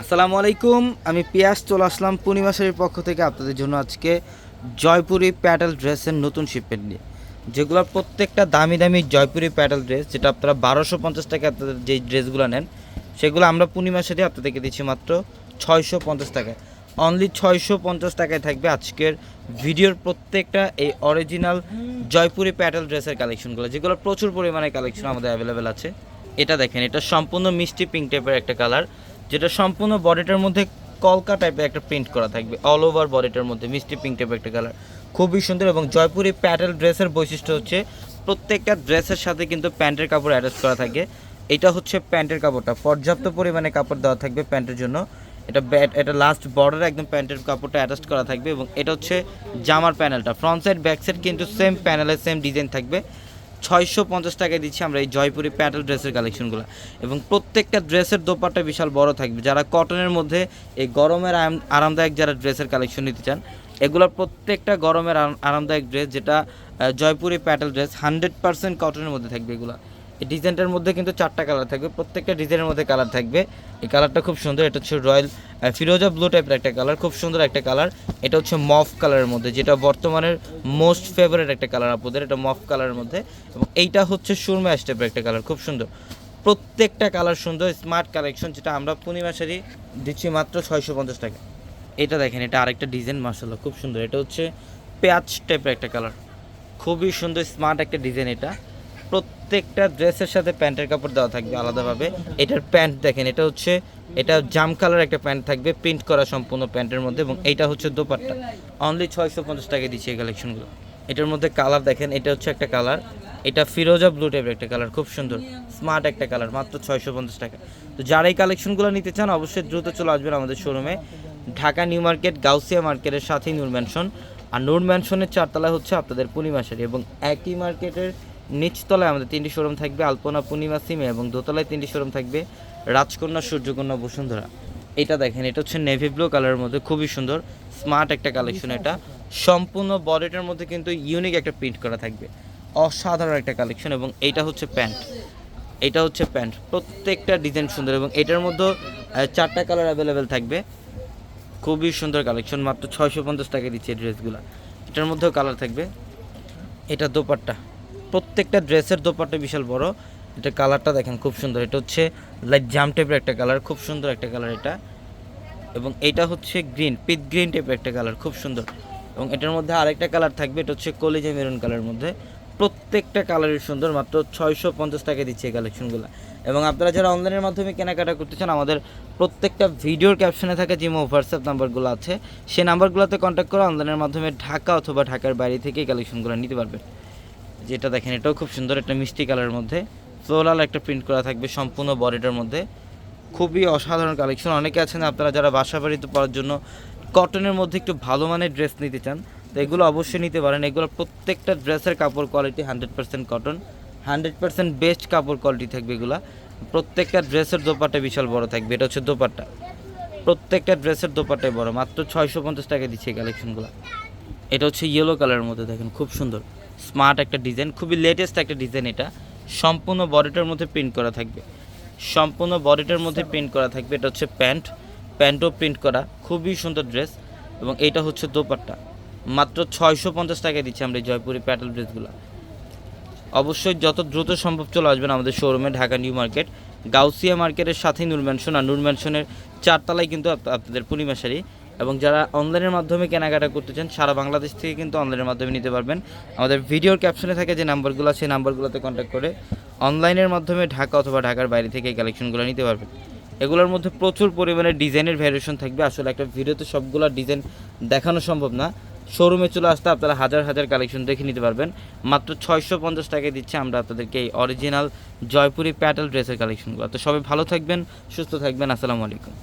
আসসালামু আলাইকুম, আমি পিয়াস চলে আসলাম পূর্ণিমা শাড়ির পক্ষ থেকে আপনাদের জন্য আজকে জয়পুরি প্যাটেল ড্রেসের নতুন শিপমেন্ট নিয়ে, যেগুলো প্রত্যেকটা দামি দামি জয়পুরি প্যাটেল ড্রেস, যেটা আপনারা 1250 টাকা আপনাদের যেই ড্রেসগুলো নেন সেগুলো আমরা পূর্ণিমা শাড়ি আপনাদেরকে দিচ্ছি মাত্র 650 টাকায়। অনলি 650 টাকায় থাকবে আজকের ভিডিওর প্রত্যেকটা এই অরিজিনাল জয়পুরি প্যাটেল ড্রেসের কালেকশনগুলো, যেগুলো প্রচুর পরিমাণে কালেকশন আমাদের অ্যাভেলেবেল আছে। এটা দেখেন, এটা সম্পূর্ণ মিষ্টি পিঙ্ক টাইপের একটা কালার, যেটা সম্পূর্ণ বডিটার মধ্যে কলকা টাইপের একটা প্রিন্ট করা থাকবে। অল ওভার বডিটার মধ্যে মিষ্টি পিঙ্ক টাইপের একটা কালার, খুবই সুন্দর। এবং জয়পুরি প্যাটেল ড্রেসের বৈশিষ্ট্য হচ্ছে প্রত্যেকটা ড্রেসের সাথে কিন্তু প্যান্টের কাপড় অ্যাটাচ করা থাকে। এটা হচ্ছে প্যান্টের কাপড়টা, পর্যাপ্ত পরিমাণে কাপড় দেওয়া থাকবে প্যান্টের জন্য। এটা লাস্ট বর্ডারে একদম প্যান্টের কাপড়টা অ্যাটাচ করা থাকবে। এবং এটা হচ্ছে জামার প্যানেলটা, ফ্রন্ট সাইড ব্যাক সাইড কিন্তু সেম প্যানেলের সেম ডিজাইন থাকবে। 650 টাকায় দিচ্ছি আমরা এই জয়পুরি প্যাটেল ড্রেসের কালেকশনগুলো। এবং প্রত্যেকটা ড্রেসের দোপাট্টা বিশাল বড় থাকবে। যারা কটনের মধ্যে এই গরমের আরামদায়ক যারা ড্রেসের কালেকশন নিতে চান, এগুলোর প্রত্যেকটা গরমের আরামদায়ক ড্রেস, যেটা জয়পুরি প্যাটেল ড্রেস 100% কটনের মধ্যে থাকবে। এগুলো এই ডিজাইনটার মধ্যে কিন্তু 4টা কালার থাকবে, প্রত্যেকটা ডিজাইনের মধ্যে কালার থাকবে। এই কালারটা খুব সুন্দর, এটা হচ্ছে রয়্যাল ফিরোজা ব্লু টাইপের একটা কালার, খুব সুন্দর একটা কালার। এটা হচ্ছে মফ কালারের মধ্যে, যেটা বর্তমানের মোস্ট ফেভারিট একটা কালার আপনাদের, এটা মফ কালারের মধ্যে। এবং এইটা হচ্ছে সুরমা টাইপের একটা কালার, খুব সুন্দর। প্রত্যেকটা কালার সুন্দর, স্মার্ট কালেকশন, যেটা আমরা পূর্ণিমা শাড়ি দিচ্ছি মাত্র 650 টাকা। এটা দেখেন, এটা আরেকটা ডিজাইন, মাশাআল্লাহ খুব সুন্দর। এটা হচ্ছে পেঁয়াজ টাইপের একটা কালার, খুবই সুন্দর স্মার্ট একটা ডিজাইন। এটা প্রত্যেকটা ড্রেসের সাথে প্যান্টের কাপড় দেওয়া থাকবে আলাদাভাবে। এটার প্যান্ট দেখেন, এটা জাম কালার একটা প্যান্ট থাকবে, প্রিন্ট করা সম্পূর্ণ প্যান্টের মধ্যে। এবং এইটা হচ্ছে দোপাট্টা, অনলি 650 টাকায় দিচ্ছি এই কালেকশনগুলো। এটার মধ্যে কালার দেখেন, এটা হচ্ছে একটা কালার, এটা ফিরোজা ব্লু টাইপের একটা কালার, খুব সুন্দর স্মার্ট একটা কালার, মাত্র 650 টাকা। তো যারা এই কালেকশনগুলো নিতে চান অবশ্যই দ্রুত চলে আসবেন আমাদের শোরুমে, ঢাকা নিউ মার্কেট গাউসিয়া মার্কেটের সাথেই নূর ম্যানশন। আর নূর ম্যানশনের 4তলায় হচ্ছে আপনাদের পূর্ণিমা শাড়ি। এবং একই মার্কেটের নিচতলায় আমাদের 3টি শোরুম থাকবে, আলপনা, পূর্ণিমা, সিমে। এবং দোতলায় 3টি শোরুম থাকবে, রাজকন্যা, সূর্যকন্যা, বসুন্ধরা। এটা দেখেন, এটা হচ্ছে নেভি ব্লু কালারের মধ্যে, খুবই সুন্দর স্মার্ট একটা কালেকশন। এটা সম্পূর্ণ বডিটার মধ্যে কিন্তু ইউনিক একটা প্রিন্ট করা থাকবে, অসাধারণ একটা কালেকশন। এবং এইটা হচ্ছে প্যান্ট, প্রত্যেকটা ডিজাইন সুন্দর। এবং এটার মধ্যে 4টা কালার অ্যাভেলেবেল থাকবে, খুবই সুন্দর কালেকশন, মাত্র 650 টাকা দিচ্ছে এই ড্রেসগুলো। এটার মধ্যেও কালার থাকবে। এটা দোপাট্টা, প্রত্যেকটা ড্রেসের দোপাট্টা বিশাল বড়। এটা কালারটা দেখেন, খুব সুন্দর। এটা হচ্ছে লাইট জাম টাইপের একটা কালার, খুব সুন্দর একটা কালার এটা। এবং এইটা হচ্ছে পিট গ্রিন টাইপের একটা কালার, খুব সুন্দর। এবং এটার মধ্যে আরেকটা কালার থাকবে, এটা হচ্ছে কলিজা মেরুন কালারের মধ্যে। প্রত্যেকটা কালারই সুন্দর, মাত্র 650 টাকা দিচ্ছে এই কালেকশনগুলো। এবং আপনারা যারা অনলাইনের মাধ্যমে কেনাকাটা করতে চান, আমাদের প্রত্যেকটা ভিডিওর ক্যাপশনে থাকা যে হোয়াটসঅ্যাপ নাম্বারগুলো আছে, সেই নাম্বারগুলোতে কন্ট্যাক্ট করে অনলাইনের মাধ্যমে ঢাকা অথবা ঢাকার বাইরে থেকে এই কালেকশনগুলো নিতে পারবেন। যেটা দেখেন, এটাও খুব সুন্দর, একটা মিষ্টি কালারের মধ্যে ফ্লোরাল একটা প্রিন্ট করা থাকবে সম্পূর্ণ বডিটার মধ্যে, খুবই অসাধারণ কালেকশন। অনেকে আছেন আপনারা যারা বাসা বাড়িতে পরার জন্য কটনের মধ্যে একটু ভালো মানের ড্রেস নিতে চান, তো এগুলো অবশ্যই নিতে পারেন। এগুলো প্রত্যেকটা ড্রেসের কাপড় কোয়ালিটি 100% কটন, 100% বেস্ট কাপড় কোয়ালিটি থাকবে এগুলা। প্রত্যেকটা ড্রেসের দোপাট্টা বিশাল বড় থাকবে, এটা হচ্ছে দোপাট্টা, প্রত্যেকটা ড্রেসের দোপাট্টাই বড়, মাত্র 650 টাকা দিচ্ছে এই কালেকশনগুলো। এটা হচ্ছে ইয়েলো কালারের মধ্যে, দেখেন খুব সুন্দর স্মার্ট একটা ডিজাইন, খুবই লেটেস্ট একটা ডিজাইন। এটা সম্পূর্ণ বডিটার মধ্যে প্রিন্ট করা থাকবে, এটা হচ্ছে প্যান্টও প্রিন্ট করা, খুবই সুন্দর ড্রেস। এবং এইটা হচ্ছে দোপাট্টা, মাত্র 650 টাকায় দিচ্ছি আমরা এই জয়পুরি প্যাটেল ড্রেসগুলো। অবশ্যই যত দ্রুত সম্ভব চলে আসবেন আমাদের শোরুমে, ঢাকা নিউ মার্কেট গাউসিয়া মার্কেটের সাথেই নূর ম্যানশন। আর নূর ম্যানশনের 4তলায় কিন্তু আপনাদের পূর্ণিমা শাড়ি। এবং যারা অনলাইনের মাধ্যমে কেনাকাটা করতে চান, সারা বাংলাদেশ থেকে কিন্তু অনলাইনের মাধ্যমে নিতে পারবেন। আমাদের ভিডিওর ক্যাপশনে থাকে যে নাম্বারগুলো, সেই নাম্বারগুলোতে কন্ট্যাক্ট করে অনলাইনের মাধ্যমে ঢাকা অথবা ঢাকার বাইরে থেকে এই কালেকশনগুলো নিতে পারবেন। এগুলোর মধ্যে প্রচুর পরিমাণে ডিজাইনের ভ্যারিয়েশন থাকবে, আসলে একটা ভিডিওতে সবগুলো ডিজাইন দেখানো সম্ভব না। শোরুমে চলে আসতে আপনারা হাজার হাজার কালেকশন দেখে নিতে পারবেন। মাত্র 650 টাকায় দিচ্ছে আমরা আপনাদেরকে এই অরিজিনাল জয়পুরি প্যাটেল ড্রেসের কালেকশনগুলো। তো সবাই ভালো থাকবেন, সুস্থ থাকবেন, আসসালামু আলাইকুম।